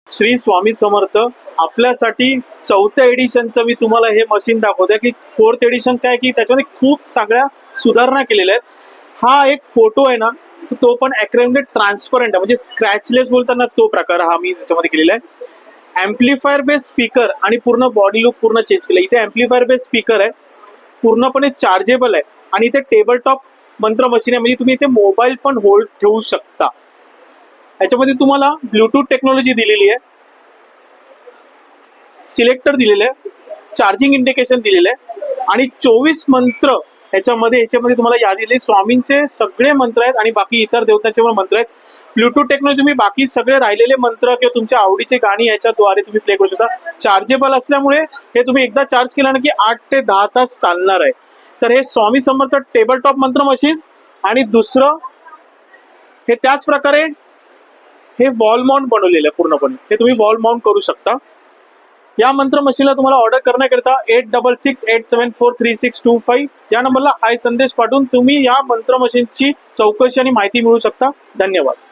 श्री स्वामी समर्थ. आपल्यासाठी 4थ्या एडिशनचं मी तुम्हाला हे मशीन दाखवतोय की 4th एडिशन काय की त्याच्यामध्ये खूप सगळ्या सुधारणा केलेल्या आहेत. हा एक फोटो आहे ना, तो पण ॲक्रेलिक ट्रान्सपरंट आहे, म्हणजे स्क्रॅचलेस बोलताना तो प्रकार हा मी त्याच्यामध्ये केलेला आहे. ॲम्प्लिफायर बेस स्पीकर आणि पूर्ण बॉडी लुक पूर्ण चेंज केलं. इथे ॲम्प्लिफायर बेस स्पीकर आहे, पूर्णपणे चार्जेबल आहे आणि इथे टेबल टॉप मंत्र मशीन आहे, म्हणजे तुम्ही इथे मोबाईल पण होल्ड ठेवू शकता. याच्यामध्ये तुम्हाला ब्लूटूथ टेक्नॉलॉजी दिलेली आहे, सिलेक्टर दिलेलं आहे, चार्जिंग इंडिकेशन दिलेलं आहे आणि 24 मंत्र याच्यामध्ये तुम्हाला यादी दिली. स्वामींचे सगळे मंत्र आहेत आणि बाकी इतर देवतांचे पण मंत्र आहेत. ब्लूटूथ टेक्नॉलॉजी तुम्ही बाकी सगळे राहिलेले मंत्र किंवा तुमच्या आवडीचे गाणी याच्याद्वारे तुम्ही प्ले करू शकता. चार्जेबल असल्यामुळे हे तुम्ही एकदा चार्ज केला ना की 8 ते 10 तास चालणार आहे. तर हे स्वामी समर्थ टेबल टॉप मंत्र मशीन्स. आणि दुसरं हे त्याच प्रकारे हे वॉल माउंट बनवलेलं आहे पूर्णपणे, हे तुम्ही वॉल माउंट करू शकता. या मंत्र मशीनला तुम्हाला ऑर्डर करण्याकरिता 8668743625 या नंबरला हाय संदेश पाठवून तुम्ही या मंत्र मशीनची चौकशी आणि माहिती मिळू शकता. धन्यवाद.